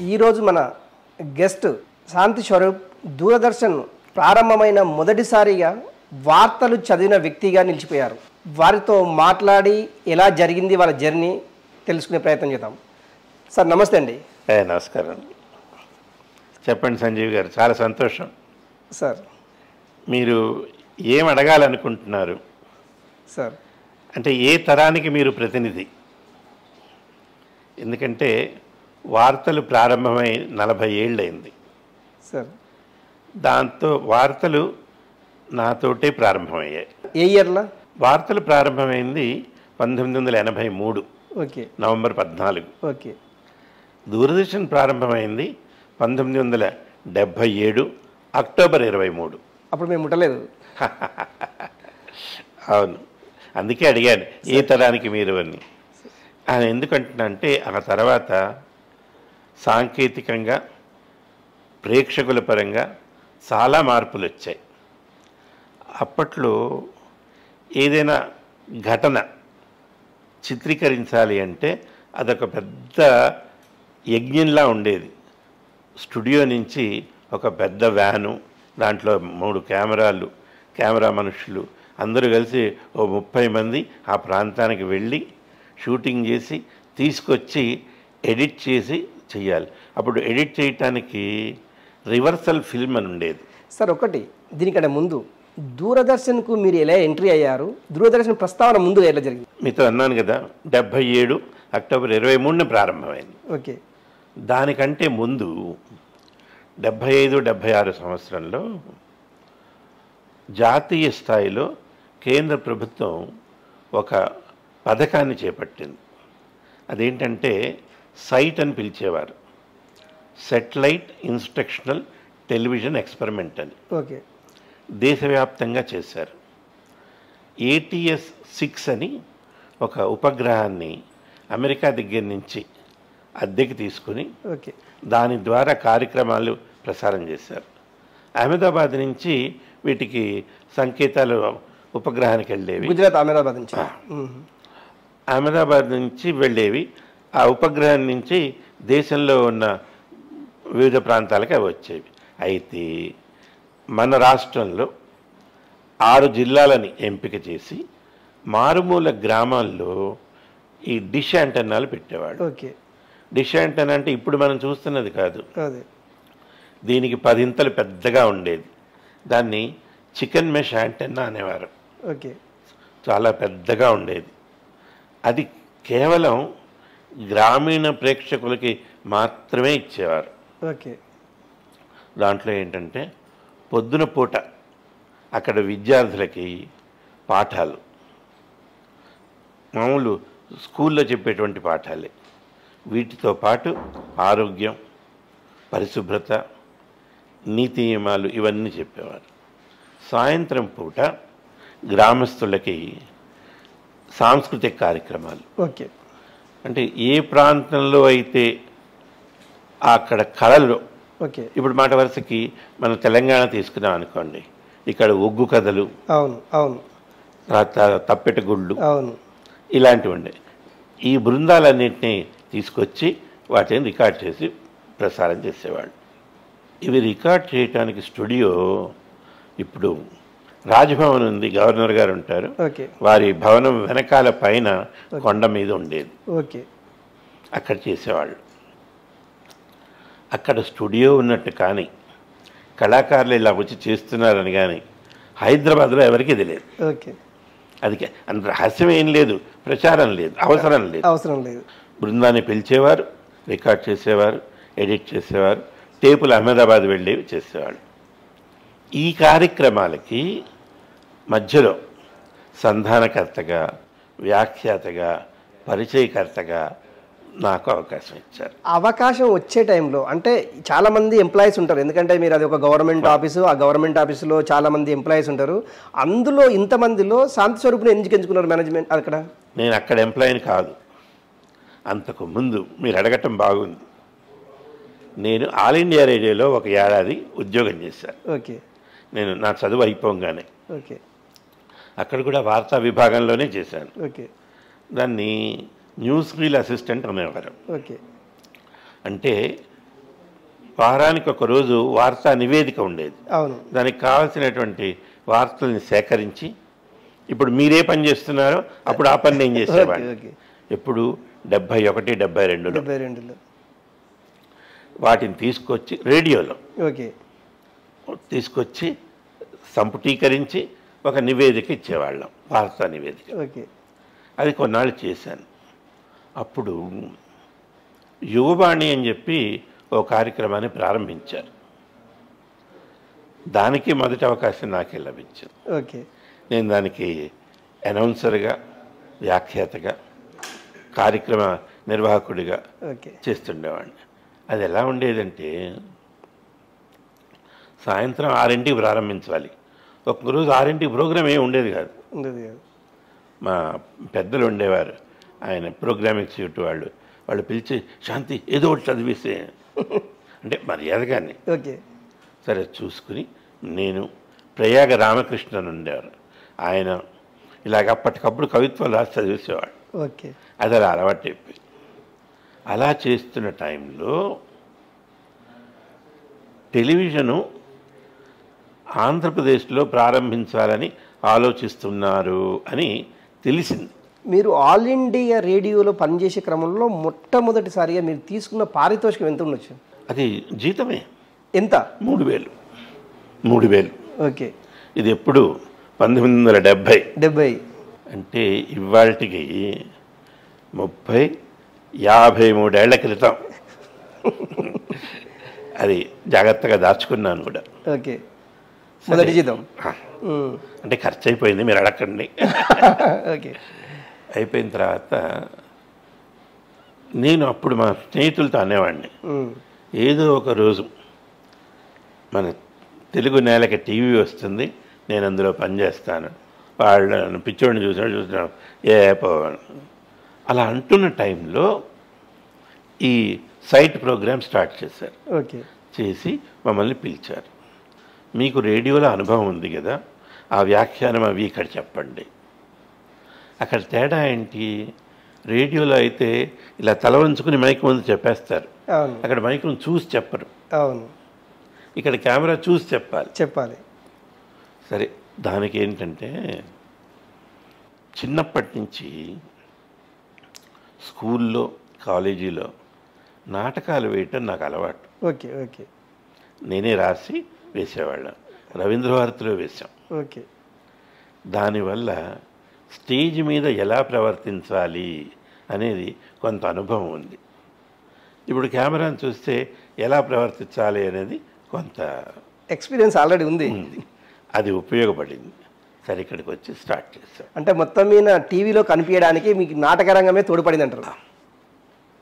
ఈరోజు మన గెస్ట్ శాంతి స్వరూప్ దూరదర్శన్ ప్రారంభమైన మొదటిసారిగా వార్తలు చదివిన వ్యక్తిగా నిలిచిపోయారు. వారితో మాట్లాడి ఎలా జరిగింది వాళ్ళ జర్నీ తెలుసుకునే ప్రయత్నం చేద్దాం. సార్ నమస్తే అండి. నమస్కారం. చెప్పండి సంజీవ్ గారు, చాలా సంతోషం. సార్ మీరు ఏం అడగాలనుకుంటున్నారు? సార్ అంటే ఏ తరానికి మీరు ప్రతినిధి? ఎందుకంటే వార్తలు ప్రారంభమై 40 ఏళ్ళైంది. సార్ దాంతో వార్తలు నాతోటే ప్రారంభమయ్యాయి. ఏ ఇయర్లా? వార్తలు ప్రారంభమైంది 1983 ఓకే నవంబర్ 14. ఓకే. దూరదర్శన్ ప్రారంభమైంది 1977 అక్టోబర్ 23. అప్పుడు మేము ముట్టలేదు. అవును, అందుకే అడిగాను ఏ తరానికి మీరు అని. ఆయన ఎందుకంటున్నా అంటే ఆ తర్వాత సాంకేతికంగా ప్రేక్షకుల పరంగా చాలా మార్పులు వచ్చాయి. అప్పట్లో ఏదైనా ఘటన చిత్రీకరించాలి అంటే అదొక పెద్ద యజ్ఞంలా ఉండేది. స్టూడియో నుంచి ఒక పెద్ద వ్యాను, దాంట్లో 3 కెమెరాలు, కెమెరా మనుషులు అందరూ కలిసి ఓ 30 మంది ఆ ప్రాంతానికి వెళ్ళి షూటింగ్ చేసి తీసుకొచ్చి ఎడిట్ చేసి చెయ్యాలి. అప్పుడు ఎడిట్ చేయటానికి రివర్సల్ ఫిల్మ్ అని ఉండేది. సార్ ఒకటి, దీనికంటే ముందు దూరదర్శన్కు మీరు ఎలా ఎంట్రీ అయ్యారు? దూరదర్శన్ ప్రస్తావన ముందు ఎలా జరిగింది? మీతో అన్నాను కదా, 77 అక్టోబర్ 23 ప్రారంభమైంది. ఓకే. దానికంటే ముందు 75-76 సంవత్సరంలో జాతీయ స్థాయిలో కేంద్ర ప్రభుత్వం ఒక పథకాన్ని చేపట్టింది. అదేంటంటే సైట్ అని పిలిచేవారు, సెటిలైట్ ఇన్స్ట్రక్షనల్ టెలివిజన్ ఎక్స్పెరిమెంట్ అని. ఓకే. దేశవ్యాప్తంగా చేశారు. ATS-6 అని ఒక ఉపగ్రహాన్ని అమెరికా దగ్గర నుంచి అద్దెకి తీసుకుని ఓకే దాని ద్వారా కార్యక్రమాలు ప్రసారం చేశారు. అహ్మదాబాద్ నుంచి వీటికి సంకేతాలు ఉపగ్రహానికి వెళ్ళేవి. గుజరాత్ అహ్మదాబాద్ నుంచి. అహ్మదాబాద్ నుంచి వెళ్ళేవి. ఆ ఉపగ్రహం నుంచి దేశంలో ఉన్న వివిధ ప్రాంతాలకు అవి వచ్చేవి. అయితే మన రాష్ట్రంలో 6 జిల్లాలని ఎంపిక చేసి మారుమూల గ్రామాల్లో ఈ డిష్ యాంటెన్నాలు పెట్టేవాడు. ఓకే. డిష్ యాంటెన్నా అంటే ఇప్పుడు మనం చూస్తున్నది కాదు, అదే దీనికి 10 ఇంతలు పెద్దగా ఉండేది. దాన్ని చికెన్ మెష్ యాంటెన్నా అనేవారు. ఓకే. చాలా పెద్దగా ఉండేది. అది కేవలం గ్రామీణ ప్రేక్షకులకి మాత్రమే ఇచ్చేవారు. ఓకే. దాంట్లో ఏంటంటే పొద్దున పూట అక్కడ విద్యార్థులకి పాఠాలు, మామూలు స్కూల్లో చెప్పేటువంటి పాఠాలే. వీటితో పాటు ఆరోగ్యం, పరిశుభ్రత, నీతి నియమాలు ఇవన్నీ చెప్పేవారు. సాయంత్రం పూట గ్రామస్తులకి సాంస్కృతిక కార్యక్రమాలు. ఓకే. అంటే ఏ ప్రాంతంలో అయితే అక్కడ కళలు, ఓకే. ఇప్పుడు మాట వరుసకి మనం తెలంగాణ తీసుకున్నాం అనుకోండి, ఇక్కడ ఒగ్గు కథలు, అవును అవును, తప్పెట గుళ్ళు, అవును, ఇలాంటివి ఉండే. ఈ బృందాలన్నింటినీ తీసుకొచ్చి వాటిని రికార్డ్ చేసి ప్రసారం చేసేవాళ్ళు. ఇవి రికార్డ్ చేయడానికి స్టూడియో ఇప్పుడు రాజ్భవన్ ఉంది, గవర్నర్ గారు ఉంటారు, ఓకే, వారి భవనం వెనకాల పైన కొండ మీద ఉండేది. ఓకే. అక్కడ చేసేవాళ్ళు. అక్కడ స్టూడియో ఉన్నట్టు కానీ కళాకారులు ఇలా వచ్చి చేస్తున్నారని కానీ హైదరాబాద్లో ఎవరికీ తెలియదు. ఓకే. అది అంత రహస్యం ఏం లేదు, ప్రచారం లేదు, అవసరం లేదు. బృందాన్ని పిలిచేవారు, రికార్డ్ చేసేవారు, ఎడిట్ చేసేవారు, టేపులు అహ్మదాబాద్ వెళ్ళేవి చేసేవాళ్ళు. ఈ కార్యక్రమాలకి మధ్యలో సంధానకర్తగా, వ్యాఖ్యాతగా, పరిచయకర్తగా నాకు అవకాశం ఇచ్చారు. అవకాశం వచ్చే టైంలో అంటే చాలామంది ఎంప్లాయీస్ ఉంటారు, ఎందుకంటే మీరు అది ఒక గవర్నమెంట్ ఆఫీసు, ఆ గవర్నమెంట్ ఆఫీసులో చాలామంది ఎంప్లాయీస్ ఉంటారు. అందులో ఇంతమందిలో శాంతి స్వరూప్ని ఎందుకు ఎంచుకున్నారు మేనేజ్మెంట్? అక్కడ నేను అక్కడ ఎంప్లాయీని కాదు. అంతకు ముందు మీరు అడగటం బాగుంది. నేను ఆల్ ఇండియా రేడియోలో 1 ఏడాది ఉద్యోగం చేశాను. ఓకే. నేను నా చదువు అయిపోగానే. ఓకే. అక్కడ కూడా వార్తా విభాగంలోనే చేశాను. ఓకే. దాన్ని న్యూస్ రీల్ అసిస్టెంట్ అనేవారు. ఓకే. అంటే వారానికి ఒక రోజు వార్తా నివేదిక ఉండేది. అవును. దానికి కావాల్సినటువంటి వార్తల్ని సేకరించి, ఇప్పుడు మీరే పని చేస్తున్నారో అప్పుడు ఆ పని నేను చేసేవాడిని. ఓకే. ఎప్పుడు 71, 72లో 72లో. వాటిని తీసుకొచ్చి రేడియోలో ఓకే. తీసుకొచ్చి సంపుటీకరించి ఒక నివేదిక ఇచ్చేవాళ్ళం, వార్తా నివేదిక. ఓకే. అది కొన్నాళ్ళు చేశాను. అప్పుడు యువవాణి అని చెప్పి ఓ కార్యక్రమాన్ని ప్రారంభించారు. దానికి మొదటి అవకాశం నాకే లభించింది. ఓకే. నేను దానికి అనౌన్సర్గా, వ్యాఖ్యాతగా, కార్యక్రమ నిర్వాహకుడిగా ఓకే. చేస్తుండేవాడిని. అది ఎలా ఉండేదంటే సాయంత్రం 6ంటికి ప్రారంభించాలి. ఒక్కరోజు 6ంటికి ప్రోగ్రామ్ ఏమి ఉండేది కాదు. ఉండేది కాదు. మా పెద్దలు ఉండేవారు, ఆయన ప్రోగ్రామ్ ఎగ్జిక్యూటివ్ వాళ్ళు పిలిచి, శాంతి ఏదో ఒకటి చదివిస్తే అంటే మర్యాదగానే. ఓకే. సరే చూసుకుని, నేను ప్రయాగ రామకృష్ణన్ ఉండేవారు, ఆయన ఇలాగ అప్పటికప్పుడు కవిత్వాలు రాసి చదివేసేవాడు. ఓకే. అది అలా అలవాటు అయిపోయి, అలా చేస్తున్న టైంలో టెలివిజను ఆంధ్రప్రదేశ్లో ప్రారంభించాలని ఆలోచిస్తున్నారు అని తెలిసింది. మీరు ఆల్ ఇండియా రేడియోలో పనిచేసే క్రమంలో మొట్టమొదటిసారిగా మీరు తీసుకున్న పారితోషికం ఎంత ఉండొచ్చు? అది జీతమే. ఎంత? 3,000. ఓకే. ఇది ఎప్పుడు 1970. 70. అంటే ఇవాళకి 53 ఏళ్ల క్రితం. అది జాగ్రత్తగా దాచుకున్నాను కూడా. ఓకే. మొదటి జీతం అంటే ఖర్చు అయిపోయింది, మీరు అడగండి. ఓకే. అయిపోయిన తర్వాత నేను అప్పుడు మా స్నేహితులతో అనేవాడిని, ఏదో ఒక రోజు మన తెలుగు నేలకి టీవీ వస్తుంది, నేను అందులో పనిచేస్తాను, వాళ్ళను పిచ్చోడిని చూసినాడు ఏ పోవాను అలా అంటున్న టైంలో ఈ సైట్ ప్రోగ్రామ్ స్టార్ట్ చేశారు. ఓకే. చేసి మమ్మల్ని పిలిచారు. మీకు రేడియోలో అనుభవం ఉంది కదా, ఆ వ్యాఖ్యానం అవి ఇక్కడ చెప్పండి. అక్కడ తేడా ఏంటి, రేడియోలో అయితే ఇలా తల వంచుకుని మైక్ ముందు చెప్పేస్తారు, అక్కడ మైక్ చూసి చెప్పరు. అవును. ఇక్కడ కెమెరా చూసి చెప్పాలి. సరే, దానికి ఏంటంటే చిన్నప్పటి నుంచి స్కూల్లో, కాలేజీలో నాటకాలు వేయటం నాకు అలవాటు. ఓకే. ఓకే. నేనే రాసి వేసేవాళ్ళం, రవీంద్ర భారతిలో వేశాం. ఓకే. దానివల్ల స్టేజ్ మీద ఎలా ప్రవర్తించాలి అనేది కొంత అనుభవం ఉంది. ఇప్పుడు కెమెరాను చూస్తే ఎలా ప్రవర్తించాలి అనేది కొంత ఎక్స్పీరియన్స్ ఆల్రెడీ ఉంది. అది ఉపయోగపడింది. సరే, ఇక్కడికి వచ్చి స్టార్ట్ చేశాం. అంటే మొత్తం మీద టీవీలో కనిపించడానికి మీకు నాటక రంగమే తోడ్పడింది అంటారు.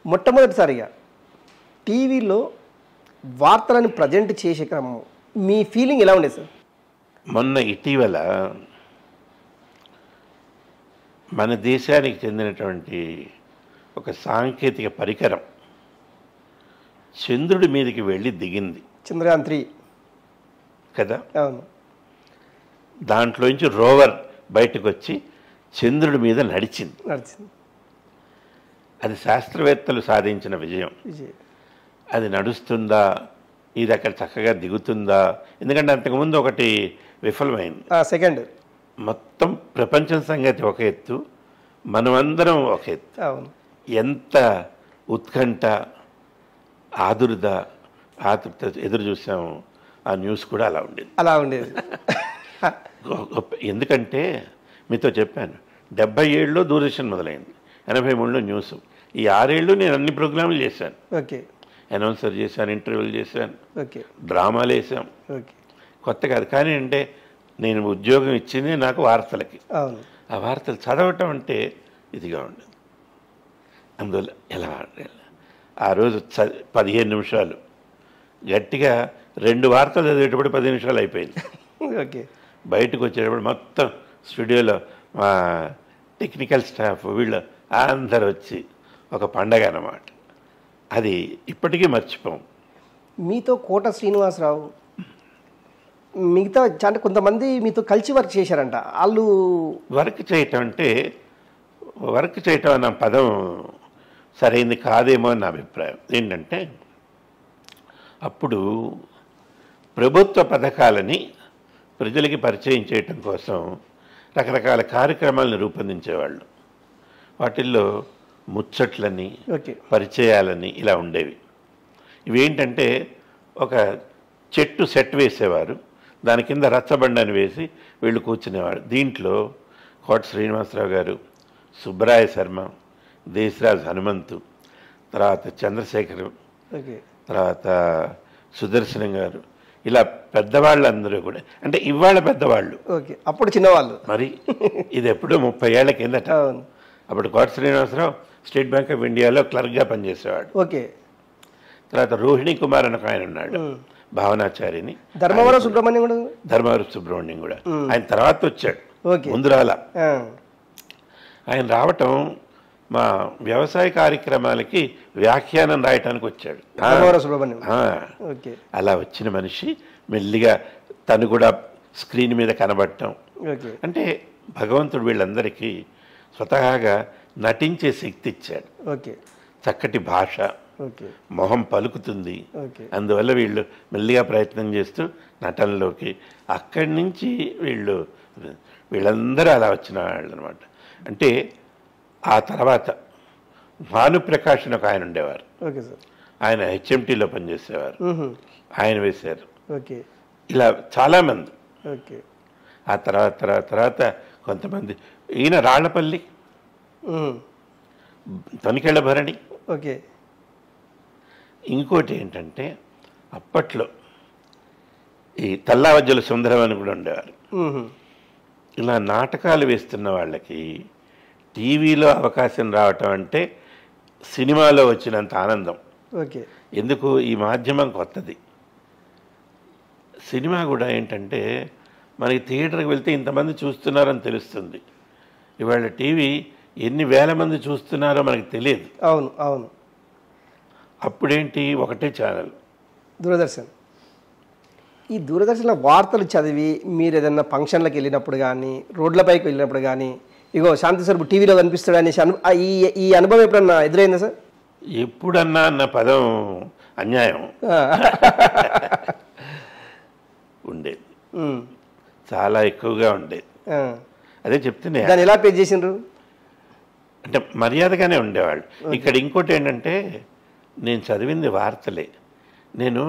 మొట్టమొదటిసారిగా టీవీలో వార్తలను ప్రజెంట్ చేసే క్రమం మీ ఫీలింగ్ ఎలా ఉండేది సార్? మొన్న ఇటీవల మన దేశానికి చెందినటువంటి ఒక సాంకేతిక పరికరం చంద్రుడి మీదకి వెళ్ళి దిగింది. చంద్రయాన్ 3 కదా. అవును. దాంట్లోంచి రోవర్ బయటకు వచ్చి చంద్రుడి మీద నడిచింది. అది శాస్త్రవేత్తలు సాధించిన విజయం. అది నడుస్తుందా, ఇది అక్కడ చక్కగా దిగుతుందా, ఎందుకంటే అంతకుముందు ఒకటి విఫలమైంది. సెకండ్ మొత్తం ప్రపంచం సంగతి ఒక ఎత్తు, మనమందరం ఒక ఎత్తు. అవును. ఎంత ఉత్కంఠ, ఆతురత ఎదురు చూసాము. ఆ న్యూస్ కూడా అలా ఉండేది. ఎందుకంటే మీతో చెప్పాను, 77లో దూరదర్శన్ మొదలైంది, 83లో న్యూస్. ఈ 6 ఏళ్ళు నేను అన్ని ప్రోగ్రాంలు చేశాను. ఓకే. అనౌన్సర్ చేశాను, ఇంటర్వ్యూలు చేశాను, ఓకే, డ్రామాలు వేసాం. ఓకే. కొత్త కాదు, కానీ అంటే నేను ఉద్యోగం ఇచ్చింది నాకు వార్తలకి. అవును. ఆ వార్తలు చదవటం అంటే ఇదిగా ఉండదు. అందువల్ల ఎలా ఆ రోజు 15 నిమిషాలు గట్టిగా 2 వార్తలు చదివేటప్పుడు 10 నిమిషాలు అయిపోయింది. ఓకే. బయటకు వచ్చేటప్పుడు మొత్తం స్టూడియోలో మా టెక్నికల్ స్టాఫ్ వీళ్ళు అందరు వచ్చి ఒక పండగ అన్నమాట. అది ఇప్పటికీ మర్చిపోం. మీతో కోట శ్రీనివాసరావు, మిగతా అంటే కొంతమంది మీతో కలిసి వర్క్ చేశారంట. వాళ్ళు వర్క్ చేయటం అన్న పదం సరైంది కాదేమో అని నా అభిప్రాయం. ఏంటంటే అప్పుడు ప్రభుత్వ పథకాలని ప్రజలకి పరిచయం చేయటం కోసం రకరకాల కార్యక్రమాలను రూపొందించేవాళ్ళు. వాటిల్లో ముచ్చట్లని, పరిచయాలని ఇలా ఉండేవి. ఇవేంటంటే ఒక చెట్టు సెట్ వేసేవారు, దాని కింద రచ్చబండని వేసి వీళ్ళు కూర్చునేవాడు. దీంట్లో కోట శ్రీనివాసరావు గారు, సుబ్బరాయ శర్మ, దేశరాజ్ హనుమంతు, తర్వాత చంద్రశేఖర్, తర్వాత సుదర్శనం గారు, ఇలా పెద్దవాళ్ళందరూ కూడా, అంటే ఇవాళ పెద్దవాళ్ళు, అప్పుడు చిన్నవాళ్ళు. మరి ఇది ఎప్పుడో 30 ఏళ్ల కిందట. అప్పుడు కోట శ్రీనివాసరావు స్టేట్ బ్యాంక్ ఆఫ్ ఇండియాలో క్లర్క్గా పనిచేసేవాడు. తర్వాత రోహిణి కుమార్ అని ఒక ఆయన ఉన్నాడు, భావనాచారిని. ధర్మవరం సుబ్రహ్మణ్యం కూడా ఆయన తర్వాత వచ్చాడు, ముందు రాలా. ఆయన రావటం మా వ్యవసాయ కార్యక్రమాలకి వ్యాఖ్యానం రాయటానికి వచ్చాడు. అలా వచ్చిన మనిషి మెల్లిగా తను కూడా స్క్రీన్ మీద కనబడటం. అంటే భగవంతుడు వీళ్ళందరికీ స్వతహాగా నటించే శక్తి ఇచ్చాడు. చక్కటి భాష, మొహం పలుకుతుంది. అందువల్ల వీళ్ళు మెల్లిగా ప్రయత్నం చేస్తూ నటనలోకి, అక్కడి నుంచి వీళ్ళందరూ అలా వచ్చిన వాళ్ళు అనమాట. అంటే ఆ తర్వాత భానుప్రకాష్ అని ఒక ఆయన ఉండేవారు, ఆయన హెచ్ఎంటీలో పనిచేసేవారు, ఆయన వేశారు. ఇలా చాలామంది. ఆ తర్వాత కొంతమంది, ఈయన రాళ్లపల్లి, తనికెళ్ళ భరణి. ఇంకోటి ఏంటంటే అప్పట్లో ఈ తల్లావజ్జల సుందరం అని కూడా ఉండేవారు. ఇలా నాటకాలు వేస్తున్న వాళ్ళకి టీవీలో అవకాశం రావటం అంటే సినిమాలో వచ్చినంత ఆనందం. ఎందుకు, ఈ మాధ్యమం కొత్తది. సినిమా కూడా ఏంటంటే మనకి థియేటర్కి వెళ్తే ఇంతమంది చూస్తున్నారని తెలుస్తుంది. ఇవాళ టీవీ ఎన్ని వేల మంది చూస్తున్నారో మనకి తెలియదు. అవును. అప్పుడేంటి, ఒకటే ఛానల్, దూరదర్శన్. ఈ దూరదర్శన్లో వార్తలు చదివి మీరు ఏదన్నా ఫంక్షన్లకు వెళ్ళినప్పుడు కానీ, రోడ్లపైకి వెళ్ళినప్పుడు కానీ, ఇగో శాంతి సార్ టీవీలో కనిపిస్తాడు అనేసి ఈ అనుభవం ఎప్పుడన్నా ఎదురైందా సార్? ఎప్పుడన్నా అన్న పదం అన్యాయం. ఉండేది, చాలా ఎక్కువగా ఉండేది. అదే చెప్తున్నా, దాన్ని ఎలా పే చేసిండ్రు అంటే మర్యాదగానే ఉండేవాళ్ళు. ఇక్కడ ఇంకోటి ఏంటంటే, నేను చదివింది వార్తలే, నేను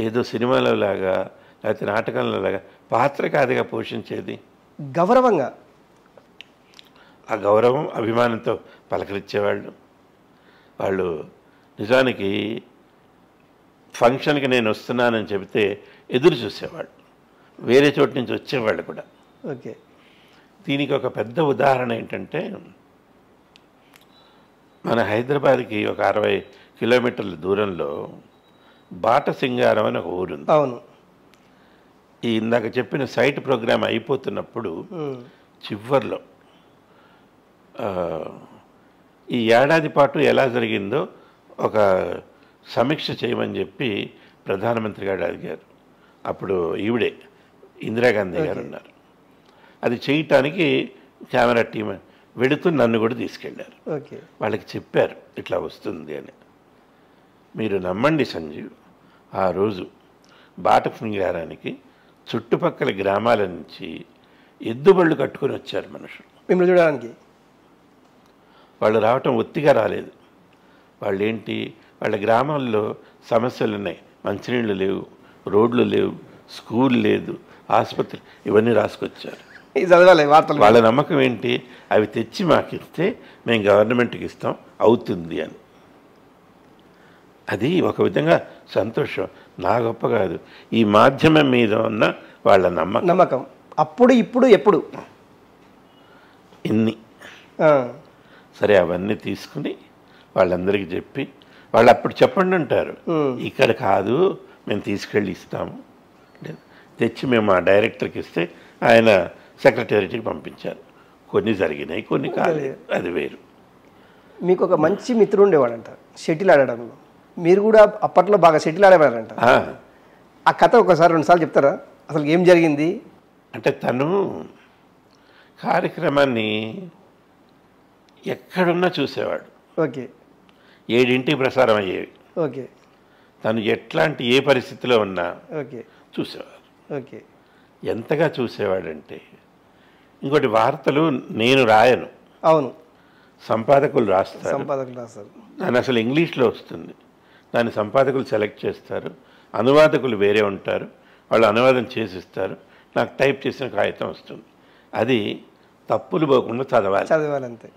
ఏదో సినిమాలో లాగా లేకపోతే నాటకంలో లాగా పాత్ర కాదుగా పోషించేది. గౌరవంగా, ఆ గౌరవం అభిమానంతో పలకరించేవాళ్ళు. వాళ్ళు నిజానికి ఫంక్షన్కి నేను వస్తున్నానని చెబితే ఎదురు చూసేవాళ్ళు, వేరే చోటు నుంచి వచ్చేవాళ్ళు కూడా. దీనికి ఒక పెద్ద ఉదాహరణ ఏంటంటే, మన హైదరాబాద్కి ఒక 60 కిలోమీటర్ల దూరంలో బాటసింగారం అని ఒక ఊరుంది. అవును. ఈ ఇందాక చెప్పిన సైట్ ప్రోగ్రామ్ అయిపోతున్నప్పుడు చివర్లో ఈ ఏడాది పాటు ఎలా జరిగిందో ఒక సమీక్ష చేయమని చెప్పి ప్రధానమంత్రి గారు అడిగారు. అప్పుడు ఈవిడే ఇందిరాగాంధీ గారు ఉన్నారు. అది చేయటానికి కెమెరా టీం వెళుతూ నన్ను కూడా తీసుకెళ్ళారు. వాళ్ళకి చెప్పారు ఇట్లా వస్తుంది అని. మీరు నమ్మండి సంజీవ్, ఆ రోజు బాటసింగారానికి చుట్టుపక్కల గ్రామాల నుంచి ఎద్దుబళ్ళు కట్టుకొని వచ్చారు మనుషులు మిమ్మల్ని చూడడానికి. వాళ్ళు రావటం ఒత్తిగా రాలేదు. వాళ్ళు ఏంటి, వాళ్ళ గ్రామాల్లో సమస్యలు ఉన్నాయి, మంచినీళ్ళు లేవు, రోడ్లు లేవు, స్కూల్ లేదు, ఆసుపత్రి, ఇవన్నీ రాసుకొచ్చారు. వాళ్ళ నమ్మకం ఏంటి, అవి తెచ్చి మాకు ఇస్తే మేము గవర్నమెంట్కి ఇస్తాం, అవుతుంది అని. అది ఒక విధంగా సంతోషం, నా గొప్ప కాదు, ఈ మాధ్యమం మీద ఉన్న వాళ్ళ నమ్మకం. అప్పుడు ఇప్పుడు ఎప్పుడు ఇన్ని సరే అవన్నీ తీసుకుని వాళ్ళందరికీ చెప్పి, వాళ్ళు అప్పుడు చెప్పండి అంటారు, ఇక్కడ కాదు మేము తీసుకెళ్ళి ఇస్తాము, తెచ్చి మేము ఆ డైరెక్టర్కి ఇస్తే ఆయన సెక్రటేరియట్కి పంపించారు. కొన్ని జరిగినాయి, కొన్ని కాలేదు, అది వేరు. మీకు ఒక మంచి మిత్రుడు ఉండేవాడంట షటిల్ ఆడడంలో, మీరు కూడా అప్పట్లో బాగా షటిల్ ఆడేవాడంట. ఆ కథ ఒకసారి 2 సార్లు చెప్తారా, అసలు ఏం జరిగింది? అంటే తను కార్యక్రమాన్ని ఎక్కడున్నా చూసేవాడు. 7 ప్రసారం అయ్యేవి. తను ఎట్లాంటి ఏ పరిస్థితిలో ఉన్నా ఓకే చూసేవారు. ఓకే ఎంతగా చూసేవాడంటే, ఇంకోటి వార్తలు నేను రాయను, అవును సంపాదకులు రాస్తారు. సంపాదకులు రాస్తారు. దాని అసలు ఇంగ్లీష్లో వస్తుంది, దాన్ని సంపాదకులు సెలెక్ట్ చేస్తారు, అనువాదకులు వేరే ఉంటారు, వాళ్ళు అనువాదం చేసిస్తారు, నాకు టైప్ చేసిన కాగితం వస్తుంది. అది తప్పులు పోకుండా చదవాలంతే.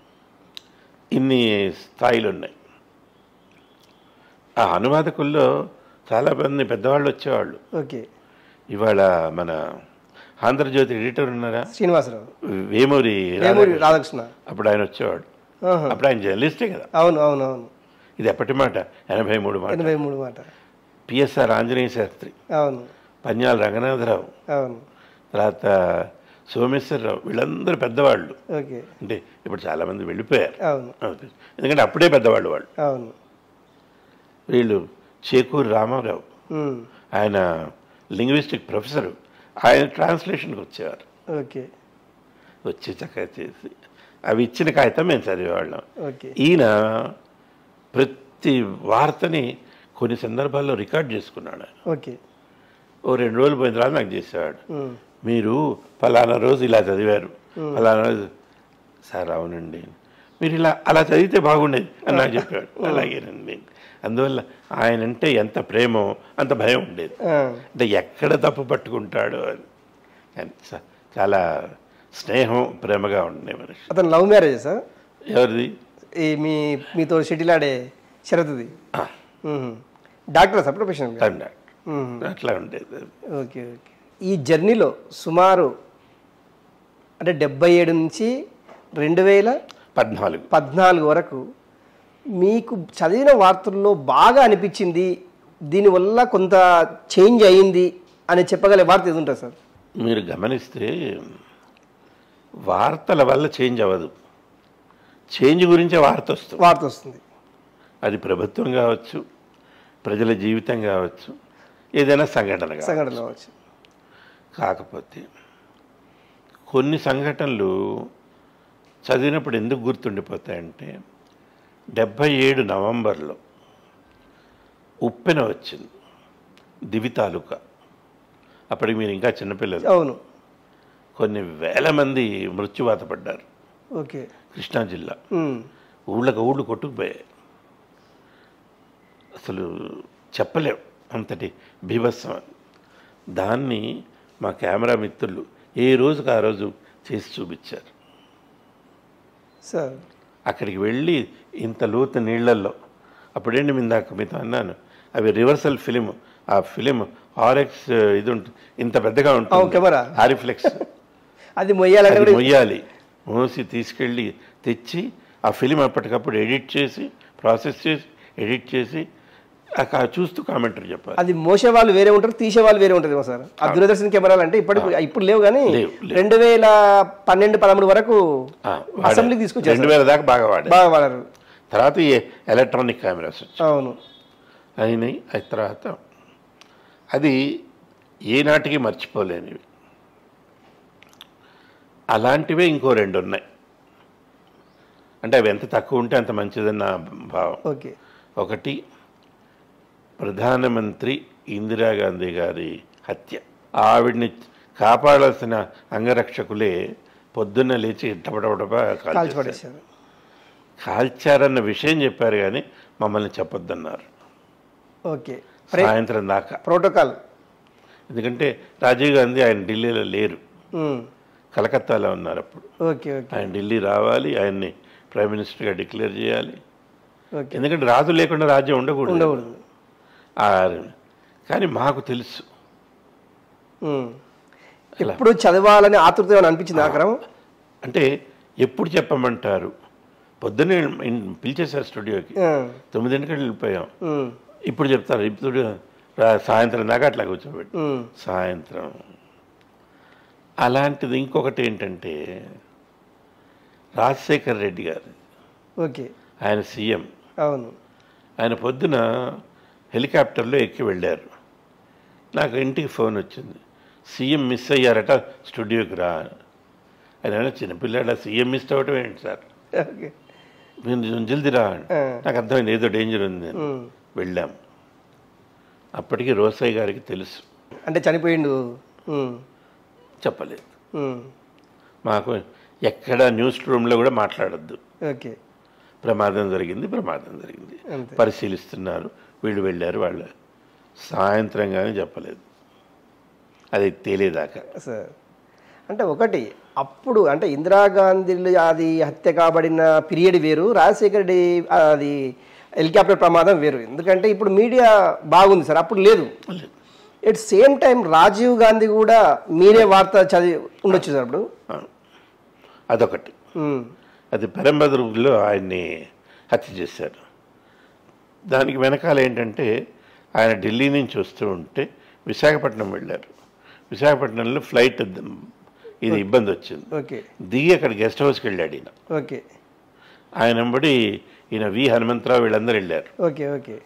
ఇన్ని స్థాయిలు ఉన్నాయి. ఆ అనువాదకుల్లో చాలామంది పెద్దవాళ్ళు వచ్చేవాళ్ళు. ఓకే. ఇవాళ మన ఆంధ్రజ్యోతి ఎడిటర్ ఉన్నారా, శ్రీనివాసరావు, వేమూరి రాధాకృష్ణ, అప్పుడు ఆయన వచ్చేవాడు. అప్పుడు ఆయన జర్నలిస్టే కదా. అవును అవును అవును. ఇది ఎప్పటి మాట, 83 మాట. పిఎస్ఆర్ ఆంజనేయ శాస్త్రి, అవును, పన్యాల రంగనాథరావు, అవును, తర్వాత సోమేశ్వరరావు, వీళ్ళందరూ పెద్దవాళ్ళు. ఓకే. అంటే ఇప్పుడు చాలామంది వెళ్ళిపోయారు. అవును, ఎందుకంటే అప్పుడే పెద్దవాళ్ళు వాళ్ళు. అవును. వీళ్ళు చేకూరి రామారావు, ఆయన లింగ్విస్టిక్ ప్రొఫెసరు, ఆయన ట్రాన్స్లేషన్కి వచ్చేవారు. ఓకే. వచ్చి చక్కగా చేసి అవి ఇచ్చిన కాగితం మేము చదివేవాళ్ళం. ఓకే. ఈయన ప్రతి వార్తని కొన్ని సందర్భాల్లో రికార్డ్ చేసుకున్నాడు ఆయన. ఓకే. ఓ 2 రోజులు పోయిన తర్వాత నాకు చేసేవాడు, మీరు ఫలానా రోజు ఇలా చదివారు, ఫలానా రోజు. సార్ అవునండి, మీరు అలా చదివితే బాగుండేది అని నాకు చెప్పాడు. అలాగేనండి. అందువల్ల ఆయన అంటే ఎంత ప్రేమో అంత భయం ఉండేది. అంటే ఎక్కడ తప్పు పట్టుకుంటాడో అని. చాలా స్నేహం ప్రేమగా ఉండే మనిషి. అతను లవ్ మ్యారేజ్ సార్? ఎవరిది? ఈ మీతో షెటిల్ ఆడే శరత్ది. Doctor sir professional? అట్లా ఉండేది. Okay okay. ఈ జర్నీలో సుమారు అంటే 77 నుంచి 2014 వరకు మీకు చదివిన వార్తల్లో బాగా అనిపించింది, దీనివల్ల కొంత చేంజ్ అయ్యింది అని చెప్పగలే వార్త ఏది ఉంటుంది సార్? మీరు గమనిస్తే వార్తల వల్ల చేంజ్ అవ్వదు, చేంజ్ గురించే వార్త వస్తుంది. అది ప్రభుత్వం కావచ్చు, ప్రజల జీవితం కావచ్చు, ఏదైనా సంఘటన కావచ్చు. కాకపోతే కొన్ని సంఘటనలు చదివినప్పుడు ఎందుకు గుర్తుండిపోతాయంటే, 77 నవంబర్లో ఉప్పెన వచ్చింది, దివి తాలూకా. అప్పటికి మీరు ఇంకా చిన్నపిల్లలు. అవును. కొన్ని వేల మంది మృత్యువాత పడ్డారు. ఓకే. కృష్ణా జిల్లా ఊళ్ళు కొట్టుకుపోయాయి. అసలు చెప్పలేం అంతటి బీభత్సం. దాన్ని మా కెమెరా మిత్రులు ఏ రోజుకు ఆ రోజు చేసి చూపించారు సార్. అక్కడికి వెళ్ళి ఇంత లోతు నీళ్లల్లో, అప్పుడేంటి మీతో అన్నాను, అవి రివర్సల్ ఫిలిం. ఆ ఫిలిం ఆర్ఎక్స్ ఇది ఉంటుంది, ఇంత పెద్దగా ఉంటుంది కెమెరా, హారిఫ్లెక్స్. అది మొయ్యాలి. మోసి తీసుకెళ్ళి తెచ్చి ఆ ఫిలిం అప్పటికప్పుడు ప్రాసెస్ చేసి ఎడిట్ చేసి చూస్తూ కామెంటరీ చెప్పాలి. అది మోసే వాళ్ళు వేరే ఉంటారు, తీసే వాళ్ళు వేరే ఉంటుంది సార్. ఆ దూరదర్శన్ కెమెరాలు అంటే ఇప్పుడు లేవు, కానీ 2012-13 వరకు అసెంబ్లీకి తీసుకొచ్చారు. 2000 దాకా బాగా వాడారు. తర్వాత ఎలక్ట్రానిక్ కెమెరాస్ వచ్చాయి. అవును. అయినాయి. అయిన తర్వాత అది ఏనాటికి మర్చిపోలేనివి. అలాంటివే ఇంకో 2 ఉన్నాయి. అంటే అవి ఎంత తక్కువ ఉంటే అంత మంచిదని నా భావం. ఓకే. ఒకటి, ప్రధానమంత్రి ఇందిరాగాంధీ గారి హత్య. ఆవిడ్ని కాపాడాల్సిన అంగరక్షకులే పొద్దున్న లేచి టపటపటపా కాల్చారన్న విషయం చెప్పారు, కానీ మమ్మల్ని చెప్పొద్దన్నారు. ఓకే. సాయంత్రం దాకా ప్రోటోకాల్. ఎందుకంటే రాజీవ్ గాంధీ ఆయన ఢిల్లీలో లేరు, కలకత్తాలో ఉన్నారు అప్పుడు. ఓకే. ఆయన ఢిల్లీ రావాలి, ఆయన్ని ప్రైమ్ మినిస్టర్గా డిక్లేర్ చేయాలి. ఎందుకంటే రాజు లేకుండా రాజ్యం ఉండకూడదు. కానీ మాకు తెలుసు. ఎప్పుడు చదవాలని ఆతృత అనిపించింది ఆక్రమం. అంటే ఎప్పుడు చెప్పమంటారు? పొద్దున్నే పిలిచేశారు స్టూడియోకి, 9 గంటలకు వెళ్ళిపోయాం. ఇప్పుడు చెప్తారు, ఇప్పుడు సాయంత్రం దాకా అట్లా కూర్చోబెట్టి సాయంత్రం. అలాంటిది ఇంకొకటి ఏంటంటే, రాజశేఖర్ రెడ్డి గారు, ఓకే, ఆయన సీఎం. అవును. ఆయన పొద్దున హెలికాప్టర్లో ఎక్కి వెళ్ళారు. నాకు ఇంటికి ఫోన్ వచ్చింది, సీఎం మిస్ అయ్యారట, స్టూడియోకి రా. ఆయన చిన్నపిల్లాడ సీఎం మిస్ అవ్వటం ఏంటి సార్, మీరు జల్దీ రా. నాకు అర్థమైంది ఏదో డేంజర్ ఉంది. వెళ్ళాం. అప్పటికి రోసయ్య గారికి తెలుసు. అంటే చనిపోయిండు. చెప్పలేదు. మాకు ఎక్కడ న్యూస్ రూమ్లో కూడా మాట్లాడద్దు, ఓకే ప్రమాదం జరిగింది పరిశీలిస్తున్నారు, వీళ్ళు వెళ్ళారు, వాళ్ళు సాయంత్రం కానీ చెప్పలేదు, అది తేలేదాకా. సార్ అంటే ఒకటి అప్పుడు అంటే ఇందిరాగాంధీ అది హత్య కాబడిన పీరియడ్ వేరు, రాజశేఖర్ రెడ్డి అది హెలికాప్టర్ ప్రమాదం వేరు. ఎందుకంటే ఇప్పుడు మీడియా బాగుంది సార్, అప్పుడు లేదు. At same time Rajiv Gandhi కూడా మీరే వార్త చదివి ఉండొచ్చు సార్ అప్పుడు. అదొకటి. అది పెరంబదూరులో ఆయన్ని హత్య చేశారు. దానికి వెనకాల ఏంటంటే ఆయన ఢిల్లీ నుంచి వస్తూ ఉంటే విశాఖపట్నం వెళ్ళారు. విశాఖపట్నంలో ఫ్లైట్ ఇది ఇబ్బంది వచ్చింది, దిగి అక్కడ గెస్ట్ హౌస్కి వెళ్ళాడు ఈయన. ఆయన వెంబడి ఈయన వి హనుమంతరావు వీళ్ళందరూ వెళ్ళారు.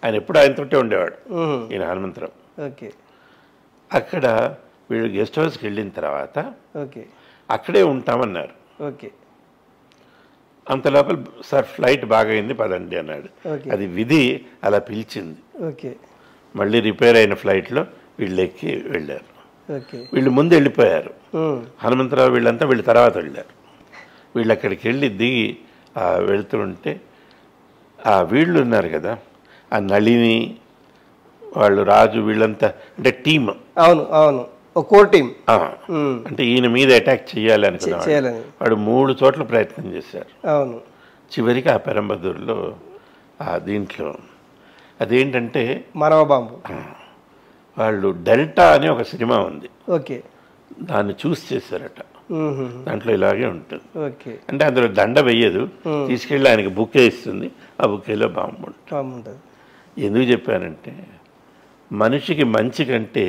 ఆయన ఎప్పుడు ఆయనతోటే ఉండేవాడు ఈయన హనుమంతరావు. అక్కడ వీళ్ళు గెస్ట్ హౌస్కి వెళ్ళిన తర్వాత అక్కడే ఉంటామన్నారు. అంత లోపల సార్ ఫ్లైట్ బాగైంది పదండి అన్నాడు. అది విధి అలా పిలిచింది. మళ్ళీ రిపేర్ అయిన ఫ్లైట్లో వీళ్ళు ఎక్కి వెళ్ళారు. వీళ్ళు ముందు వెళ్ళిపోయారు, హనుమంతరావు వీళ్ళంతా వీళ్ళ తర్వాత వెళ్ళారు. వీళ్ళు అక్కడికి వెళ్ళి దిగి వెళ్తూ ఉంటే వీళ్ళు ఉన్నారు కదా, ఆ నళిని వాళ్ళు, రాజు, వీళ్ళంతా అంటే టీమ్. అవును కోర్ టీమ్. అంటే ఈయన మీద అటాక్ చేయాలి అనుకున్నాడు. వాడు 3 చోట్ల ప్రయత్నం చేశారు. చివరికి ఆ పెరంబదూరులో దీంట్లో అదేంటంటే మానవ బాంబు. వాళ్ళు డెల్టా అనే ఒక సినిమా ఉంది, దాన్ని చూసి చేశారట. దాంట్లో ఇలాగే ఉంటుంది. అంటే అందులో దండ వెయ్యదు, తీసుకెళ్ళి ఆయనకి బుకే ఇస్తుంది, ఆ బుకేలో బాంబు ఉంటుంది. ఎందుకు చెప్పానంటే మనిషికి మంచి కంటే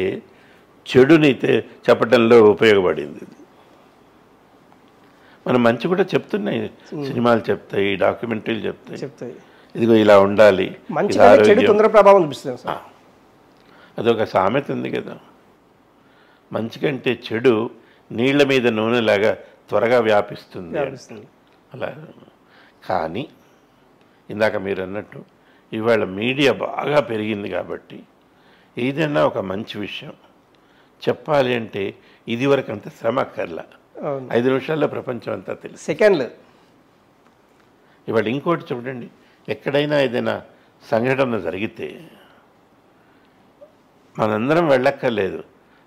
చెడుని చెప్పడంలో ఉపయోగపడింది. మనం మంచి కూడా చెప్తున్నాయి, సినిమాలు చెప్తాయి, డాక్యుమెంటరీలు చెప్తాయి, ఇదిగో ఇలా ఉండాలి. అదొక సామెత ఉంది కదా, మంచి కంటే చెడు నీళ్ల మీద నూనెలాగా త్వరగా వ్యాపిస్తుంది అలా. కానీ ఇందాక మీరు అన్నట్టు ఇవాళ మీడియా బాగా పెరిగింది కాబట్టి ఏదైనా ఒక మంచి విషయం చెప్పాలి అంటే ఇదివరకు అంత శ్రమ అక్కర్లా, 5 నిమిషాల్లో ప్రపంచం అంతా తెలుసు, సెకండ్లు. ఇవాళ ఇంకోటి చూడండి, ఎక్కడైనా ఏదైనా సంఘటన జరిగితే మనందరం వెళ్ళక్కర్లేదు,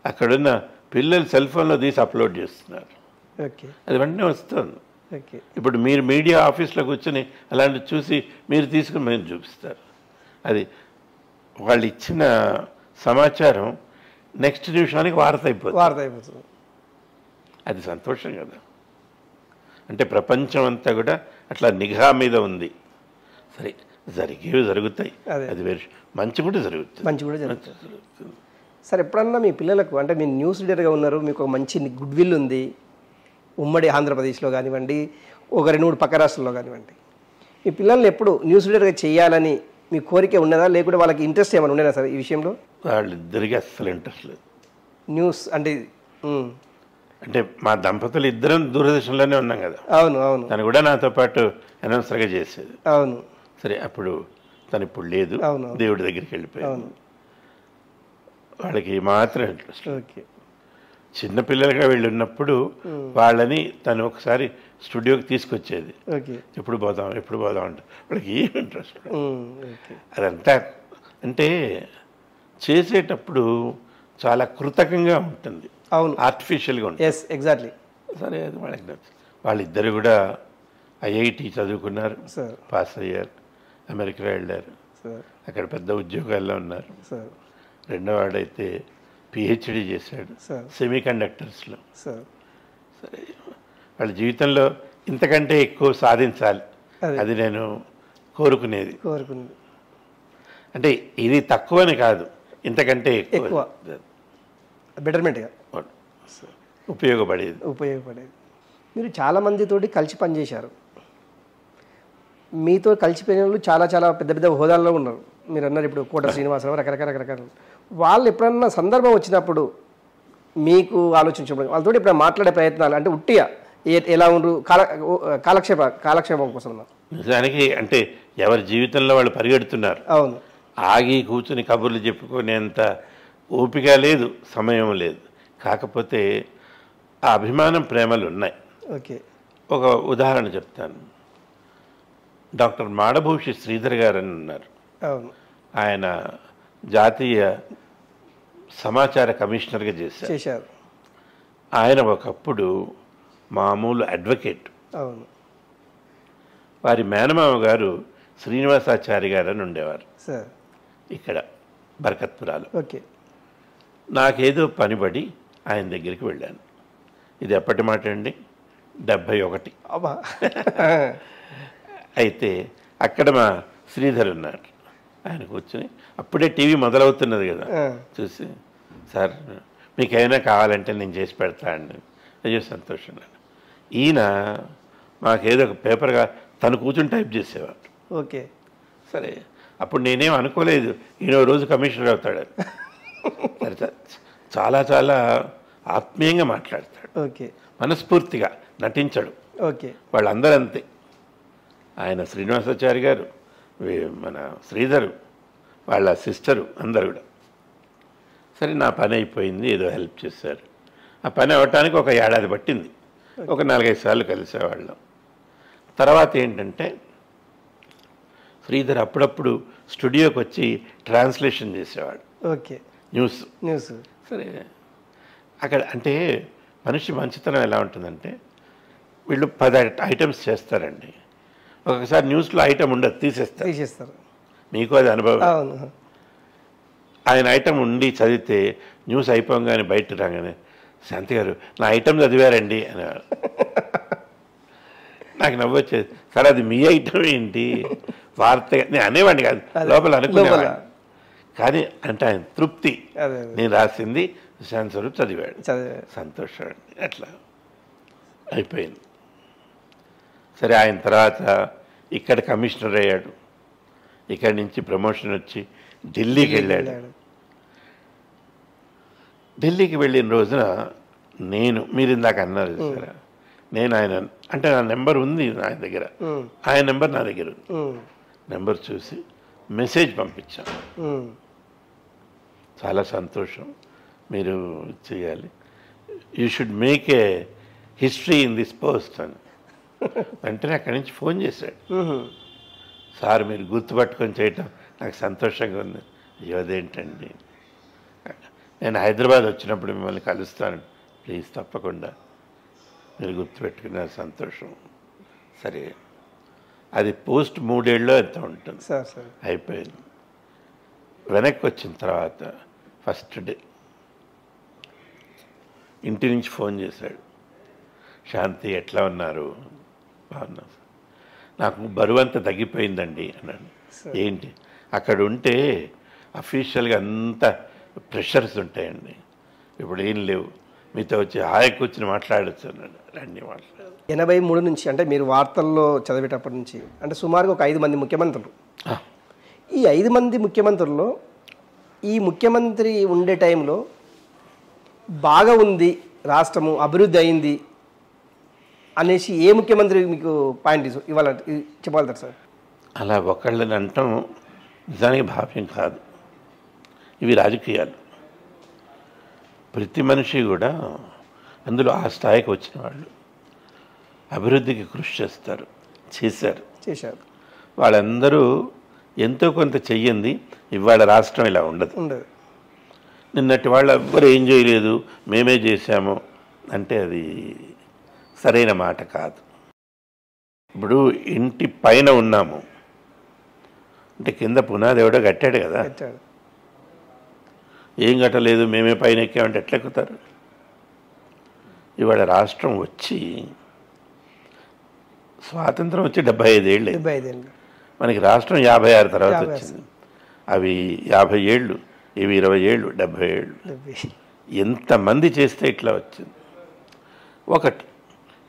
అక్కడున్న పిల్లలు సెల్ ఫోన్లో తీసి అప్లోడ్ చేస్తున్నారు, అది వెంటనే వస్తుంది. ఇప్పుడు మీరు మీడియా ఆఫీస్లో కూర్చొని అలాంటి చూసి మీరు తీసుకుని మీరు చూపిస్తారు. అది వాళ్ళు ఇచ్చిన సమాచారం నెక్స్ట్ నిమిషానికి వార్త అయిపోతుంది. అది సంతోషం కదా. అంటే ప్రపంచం అంతా కూడా అట్లా నిఘా మీద ఉంది. సరే, జరిగేవి జరుగుతాయి, అది వేరే, మంచి కూడా జరుగుతుంది. సార్ ఎప్పుడన్నా మీ పిల్లలకు, అంటే మీరు న్యూస్ రీడర్గా ఉన్నారు, మీకు ఒక మంచి గుడ్ విల్ ఉంది, ఉమ్మడి ఆంధ్రప్రదేశ్లో కానివ్వండి, ఒక 2-3 పక్క రాష్ట్రాల్లో కానివ్వండి, మీ పిల్లల్ని ఎప్పుడు న్యూస్ రీడర్గా చేయాలని మీ కోరిక ఉన్నదా, లేకుంటే వాళ్ళకి ఇంట్రెస్ట్ ఏమైనా ఉండేనా సార్ ఈ విషయంలో? వాళ్ళిద్దరికి అస్సలు ఇంట్రెస్ట్ లేదు న్యూస్ అంటే. అంటే మా దంపతులు ఇద్దరం దూరదర్శన్లోనే ఉన్నాం కదా. అవును తను కూడా నాతో పాటు అనౌన్సర్గా చేసేది. అవును. సరే, అప్పుడు తను ఇప్పుడు లేదు, దేవుడి దగ్గరికి వెళ్ళిపోయాను. వాళ్ళకి మాత్రం ఇంట్రెస్ట్. చిన్నపిల్లలుగా వీళ్ళు ఉన్నప్పుడు వాళ్ళని తను ఒకసారి స్టూడియోకి తీసుకొచ్చేది, ఎప్పుడు పోదాం అంటే వాళ్ళకి ఏం ఇంట్రెస్ట్. అదంతా అంటే చేసేటప్పుడు చాలా కృతకంగా ఉంటుంది, ఆర్టిఫిషియల్గా ఉంటుంది. ఎగ్జాక్ట్లీ. సరే, అది వాళ్ళకి నచ్చింది. వాళ్ళిద్దరు కూడా ఐఐటి చదువుకున్నారు, పాస్ అయ్యారు, అమెరికా వెళ్ళారు, అక్కడ పెద్ద ఉద్యోగాల్లో ఉన్నారు. రెండో వాడైతే పిహెచ్డి చేశాడు సెమీ కండక్టర్స్లో. సరే, వాళ్ళ జీవితంలో ఇంతకంటే ఎక్కువ సాధించాలి, అది నేను కోరుకునేది. అంటే ఇది తక్కువని కాదు, ఇంతకంటే ఎక్కువ బెటర్మెంట్గా ఉపయోగపడేది. మీరు చాలామందితోటి కలిసి పనిచేశారు, మీతో కలిసిపోయిన వాళ్ళు చాలా చాలా పెద్ద పెద్ద హోదాల్లో ఉన్నారు. మీరు అన్నారు ఇప్పుడు కోట శ్రీనివాసరావు, రకరకాల వాళ్ళు ఎప్పుడన్నా సందర్భం వచ్చినప్పుడు మీకు ఆలోచించినప్పుడు వాళ్ళతో ఎప్పుడైనా మాట్లాడే ప్రయత్నాలు, అంటే ఉట్టిగా ఎలా ఉండరు, కాలక్షేపం కోసం? నిజానికి అంటే ఎవరి జీవితంలో వాళ్ళు పరిగెడుతున్నారు. అవును. ఆగి కూర్చుని కబుర్లు చెప్పుకునేంత ఓపిక లేదు, సమయం లేదు. కాకపోతే ఆ అభిమానం, ప్రేమలు ఉన్నాయి. ఓకే. ఒక ఉదాహరణ చెప్తాను. డాక్టర్ మాడభూషి శ్రీధర్ గారు అని ఉన్నారు. అవును. ఆయన జాతీయ సమాచార కమిషనర్గా చేశారు. ఆయన ఒకప్పుడు మామూలు అడ్వకేట్. అవును. వారి మేనమామ గారు శ్రీనివాసాచారి గారు అని ఉండేవారు సార్ ఇక్కడ బరకత్పురాలు. ఓకే. నాకేదో పనిపడి ఆయన దగ్గరికి వెళ్ళాను. ఇది ఎప్పటి మాట అండి? 71. అబ్బా. అయితే అక్కడ మా శ్రీధర్ ఉన్నారు. ఆయన కూర్చొని అప్పుడే టీవీ మొదలవుతున్నది కదా, చూసి సార్ మీకు ఏమైనా కావాలంటే నేను చేసి పెడతా అండి. అయ్యో సంతోషం. ఈయన మాకేదో ఒక పేపర్గా తను కూర్చొని టైప్ చేసేవాడు. ఓకే. సరే, అప్పుడు నేనేం అనుకోలేదు ఈయన రోజు కమిషనర్ అవుతాడని. సరే, చాలా చాలా ఆత్మీయంగా మాట్లాడతాడు. ఓకే. మనస్ఫూర్తిగా నటించడు. ఓకే. వాళ్ళందరూ అంతే. ఆయన శ్రీనివాసాచారి గారు, మన శ్రీధరు, వాళ్ళ సిస్టరు, అందరు కూడా. సరే, నా పని అయిపోయింది, ఏదో హెల్ప్ చేశారు. ఆ పని అవ్వటానికి ఒక ఏడాది పట్టింది. ఒక 4-5 సార్లు కలిసేవాళ్ళం. తర్వాత ఏంటంటే శ్రీధర్ అప్పుడప్పుడు స్టూడియోకి వచ్చి ట్రాన్స్లేషన్ చేసేవాడు. ఓకే. న్యూస్. సరే, అక్కడ అంటే మనిషి మంచితనం ఎలా ఉంటుందంటే వీళ్ళు 10 ఐటమ్స్ చేస్తారండి. ఒకసారి న్యూస్లో ఐటమ్ ఉండదు, తీసేస్తారు. మీకు అది అనుభవం. అవును. ఆయన ఐటమ్ ఉండి చదివితే న్యూస్ అయిపోగానే బయట రాగానే, శాంతి గారు నా ఐటమ్ చదివారండి అనేవారు. నాకు నవ్వొచ్చేది. సరే, అది మీ ఐటమ్ ఏంటి? వార్త నేను అనేవాడిని కాదు, లోపల అనుకునేవాడిని. కానీ అంటే ఆయన తృప్తి, నేను రాసింది శాంతి స్వరూప్ చదివాడు, సంతోషం అండి. అట్లా అయిపోయింది. సరే, ఆయన తర్వాత ఇక్కడ కమిషనర్ అయ్యాడు. ఇక్కడి నుంచి ప్రమోషన్ వచ్చి ఢిల్లీకి వెళ్ళాడు. ఢిల్లీకి వెళ్ళిన రోజున మీరు ఇందాక అన్నారు చూసారా, నేను ఆయన అంటే నా నెంబర్ ఉంది ఆయన దగ్గర, ఆయన నెంబర్ నా దగ్గర ఉంది. నెంబర్ చూసి మెసేజ్ పంపించాను. చాలా సంతోషం, మీరు చేయాలి, you should make a history in this post అని. వెంటనే అక్కడి నుంచి ఫోన్ చేశాడు. సార్, మీరు గుర్తుపట్టుకొని చేయటం నాకు సంతోషంగా ఉంది. అయ్యో అదేంటండి, నేను హైదరాబాద్ వచ్చినప్పుడు మిమ్మల్ని కలుస్తాను, ప్లీజ్ తప్పకుండా, మీరు గుర్తుపెట్టుకున్నారు, సంతోషం. సరే, అది పోస్ట్ 3 ఏళ్ళలో ఎంత ఉంటుంది, అయిపోయింది. వెనక్కి వచ్చిన తర్వాత ఫస్ట్ డే ఇంటి నుంచి ఫోన్ చేశాడు. శాంతి ఎట్లా ఉన్నారు? బాగున్నా, నాకు బరువు అంతా తగ్గిపోయిందండి అన్నాడు. ఏంటి? అక్కడ ఉంటే అఫీషియల్గా అంతా ప్రెషర్స్ ఉంటాయండి, ఇప్పుడు ఏం లేవు, మీతో వచ్చి హాయి కూర్చుని మాట్లాడచ్చు అన్నాడు. రండి మాట్లాడు. 83 నుంచి అంటే మీరు వార్తల్లో చదివేటప్పటి నుంచి అంటే సుమారుగా ఒక 5 మంది ముఖ్యమంత్రులు. ఈ 5 మంది ముఖ్యమంత్రుల్లో ఈ ముఖ్యమంత్రి ఉండే టైంలో బాగా ఉంది రాష్ట్రము, అభివృద్ధి అయింది అనేసి ఏ ముఖ్యమంత్రి మీకు పాయింట్ ఇవాళ చెప్పగలుగుతారు సార్? అలా ఒకళ్ళని అంటాం నిజానికి భావ్యం కాదు. ఇవి రాజకీయాలు. ప్రతి మనిషి కూడా అందులో ఆ స్థాయికి వచ్చిన వాళ్ళు అభివృద్ధికి కృషి చేశారు. వాళ్ళందరూ ఎంతో కొంత చెయ్యింది. ఇవాళ రాష్ట్రం ఇలా ఉండదు. నిన్నటి వాళ్ళు ఎవ్వరు ఏం చేయలేదు, మేమే చేశాము అంటే అది సరైన మాట కాదు. ఇప్పుడు ఇంటి పైన ఉన్నాము అంటే కింద పునాది ఎవడో కట్టాడు కదా, ఏం కట్టలేదు మేమే పైన ఎక్కామంటే ఎట్లా ఎక్కుతారు? ఇవాళ రాష్ట్రం వచ్చి స్వాతంత్రం వచ్చి 75 ఏళ్ళు, మనకి రాష్ట్రం 56 తర్వాత వచ్చింది. అవి 50 ఏళ్ళు, ఇవి 20 ఏళ్ళు, 70 ఏళ్ళు. ఎంతమంది చేస్తే ఇట్లా వచ్చింది? ఒకటి,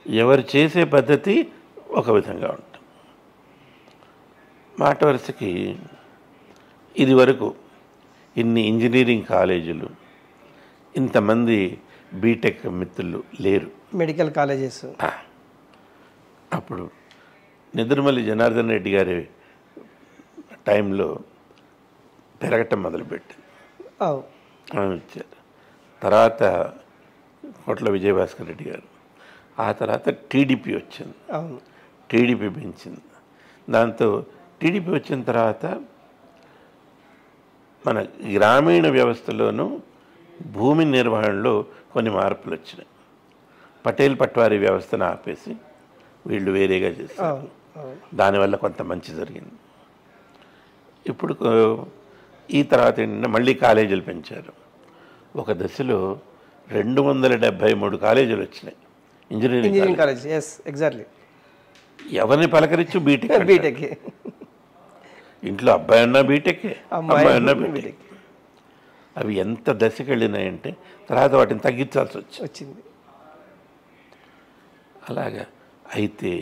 ఎవరు చేసే పద్ధతి ఒక విధంగా ఉంటుంది. మాట వరుసకి ఇది వరకు ఇన్ని ఇంజనీరింగ్ కాలేజీలు, ఇంతమంది బీటెక్ మిత్రులు లేరు, మెడికల్ కాలేజెస్. అప్పుడు నిద్రమల్లి జనార్దన్ రెడ్డి గారి టైంలో పెరగటం మొదలుపెట్టింది. అవు ఆమె ఇచ్చారు. తర్వాత కోట్ల విజయభాస్కర్ రెడ్డి గారు. ఆ తర్వాత టీడీపీ వచ్చింది. అవును టీడీపీ పెంచింది. దాంతో టీడీపీ వచ్చిన తర్వాత మన గ్రామీణ వ్యవస్థలోనూ భూమి నిర్వహణలో కొన్ని మార్పులు వచ్చినాయి. పటేల్ పట్వారీ వ్యవస్థను ఆపేసి వీళ్ళు వేరేగా చేస్తారు. అవును అవును దానివల్ల కొంత మంచి జరిగింది. ఇప్పుడు ఈ తర్వాత ఏంటంటే మళ్ళీ కాలేజీలు పెంచారు. ఒక దశలో 273 కాలేజీలు వచ్చినాయి. Engineering college. Yes exactly. ఎవరిని పలకరించు బీటెక్ అంటారు. బీటెక్. ఇంట్లో అబ్బాయి అన్నా బీటెక్కే, అమ్మాయి అన్నా బీటెక్. బీటెక్ అవి ఎంత దశకి వెళ్ళినాయంటే తర్వాత వాటిని తగ్గించాల్సి వచ్చింది. అలాగా. అయితే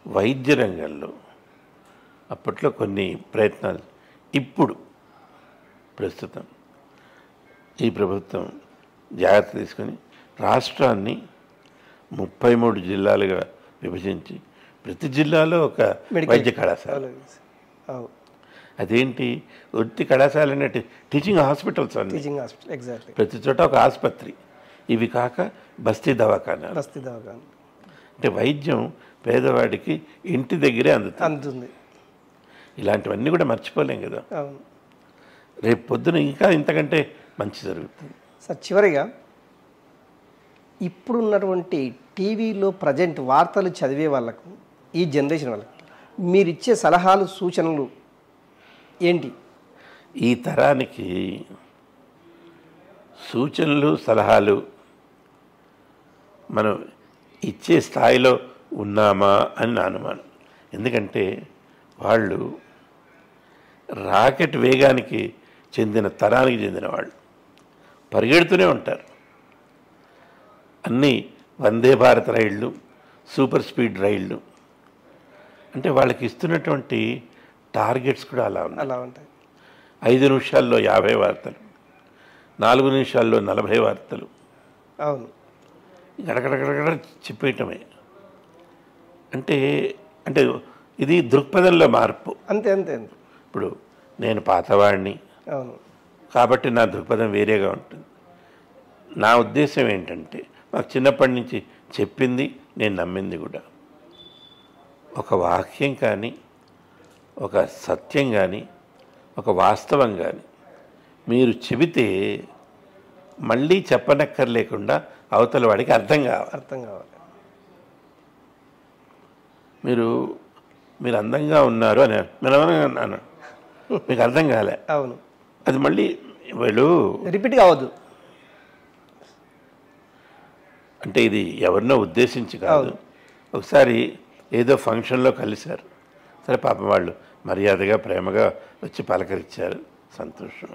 వైద్య రంగంలో అప్పట్లో కొన్ని ప్రయత్నాలు, ఇప్పుడు ప్రస్తుతం ఈ ప్రభుత్వం జాగ్రత్త తీసుకొని రాష్ట్రాన్ని 33 జిల్లాలుగా విభజించి ప్రతి జిల్లాలో ఒక వైద్య కళాశాల. అవును. అదేంటి వృత్తి కళాశాల అంటే టీచింగ్ హాస్పిటల్స్ అన్ని, టీచింగ్ హాస్పిటల్. ఎగ్జాక్ట్లీ. ప్రతి చోట ఒక ఆసుపత్రి. ఇవి కాక బస్తీ దవాఖానా. బస్తీ దవాఖానా అంటే వైద్యం పేదవాడికి ఇంటి దగ్గరే అందుతుంది. ఇలాంటివన్నీ కూడా మర్చిపోలేం కదా. అవును. రేపు పొద్దున ఇంకా ఇంతకంటే మంచి జరుగుతుంది. సార్ చివరిగా ఇప్పుడున్నటువంటి టీవీలో ప్రజెంట్ వార్తలు చదివే వాళ్ళకు, ఈ జనరేషన్ వాళ్ళకు మీరు ఇచ్చే సలహాలు సూచనలు ఏంటి? ఈ తరానికి సూచనలు సలహాలు మనం ఇచ్చే స్థాయిలో ఉన్నామా అని నా అనుమానం. ఎందుకంటే వాళ్ళు రాకెట్ వేగానికి చెందిన తరానికి చెందిన వాళ్ళు పరిగెడుతూనే ఉంటారు. అన్నీ వందే భారత్ రైళ్ళు, సూపర్ స్పీడ్ రైళ్ళు. అంటే వాళ్ళకి ఇస్తున్నటువంటి టార్గెట్స్ కూడా అలా ఉంటాయి. 5 నిమిషాల్లో 50 వార్తలు, 4 నిమిషాల్లో 40 వార్తలు. అవును. గడగడగడగడ చెప్పేయటమే. అంటే అంటే ఇది దృక్పథంలో మార్పు. అంతే అంతే అంతే. ఇప్పుడు నేను పాతవాడిని, అవును, కాబట్టి నా దృక్పథం వేరేగా ఉంటుంది. నా ఉద్దేశం ఏంటంటే మాకు చిన్నప్పటి నుంచి చెప్పింది నేను నమ్మింది కూడా. ఒక వాక్యం కానీ, ఒక సత్యం కానీ, ఒక వాస్తవం కానీ మీరు చెబితే మళ్ళీ చెప్పనక్కర్లేకుండా అవతల వాడికి అర్థం కావాలి. మీరు అందంగా ఉన్నారు అని అన్నాను, మీకు అర్థం కాలే. అవును. అది మళ్ళీ వీళ్ళు రిపీట్ కావద్దు. అంటే ఇది ఎవరినో ఉద్దేశించి కాదు. ఒకసారి ఏదో ఫంక్షన్లో కలిశారు. సరే పాపం వాళ్ళు మర్యాదగా ప్రేమగా వచ్చి పలకరించారు, సంతోషం.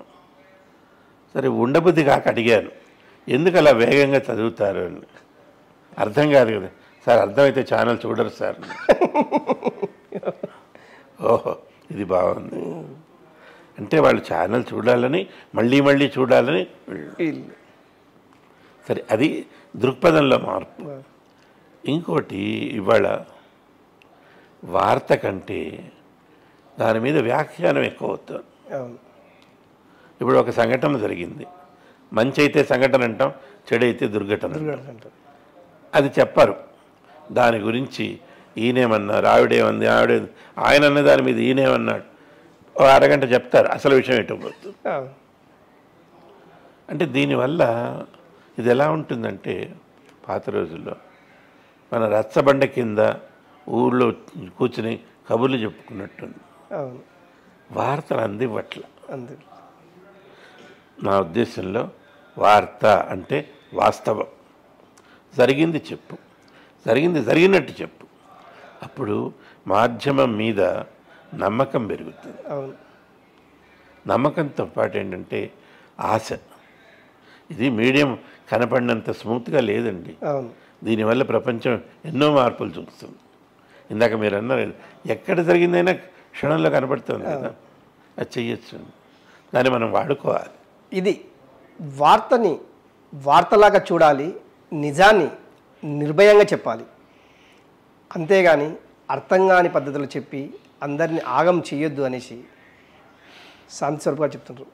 సరే ఉండబుద్ధి కాక అడిగాను, ఎందుకు అలా వేగంగా చదువుతారు అని. అర్థం కాదు కదా సార్. అర్థమైతే ఛానల్ చూడరు సార్. ఓహో ఇది బాగుంది. అంటే వాళ్ళు ఛానల్ చూడాలని, మళ్ళీ మళ్ళీ చూడాలని. సరే అది దృక్పథంలో మార్పు. ఇంకోటి, ఇవాళ వార్త కంటే దాని మీద వ్యాఖ్యానం ఎక్కువ అవుతుంది. ఇప్పుడు ఒక సంఘటన జరిగింది, మంచి అయితే సంఘటన అంటాం, చెడు అయితే దుర్ఘటన అంటాం. అది చెప్పరు. దాని గురించి ఈయనేమన్నారు, ఆవిడేమంది, ఆయన అన్న దాని మీద ఈయనేమన్నాడు, ఓ అరగంట చెప్తారు, అసలు విషయం ఎటుపోతుంది. అంటే దీనివల్ల ఇది ఎలా ఉంటుందంటే, పాత రోజుల్లో మన రచ్చబండ కింద ఊళ్ళో కూర్చుని కబుర్లు చెప్పుకున్నట్టుంది. వార్తలు అందివ్వట్ల. నా ఉద్దేశంలో వార్త అంటే వాస్తవం, జరిగింది చెప్పు, జరిగినట్టు చెప్పు. అప్పుడు మాధ్యమం మీద నమ్మకం పెరుగుతుంది. నమ్మకంతో పాటు ఏంటంటే ఆశ. ఇది మీడియం కనపడినంత స్మూత్గా లేదండి. దీనివల్ల ప్రపంచం ఎన్నో మార్పులు చూస్తుంది. ఇందాక మీరు అన్నారు, ఎక్కడ జరిగిందైనా క్షణంలో కనపడుతుంది కదా, అది చెయ్యొచ్చు. దాన్ని మనం వాడుకోవాలి. ఇది వార్తని వార్తలాగా చూడాలి, నిజాన్ని నిర్భయంగా చెప్పాలి. అంతేగాని అర్థం కాని పద్ధతులు చెప్పి అందరినీ ఆగం చేయొద్దు అనేసి శాంతి స్వరూప్ గారు చెప్తున్నారు.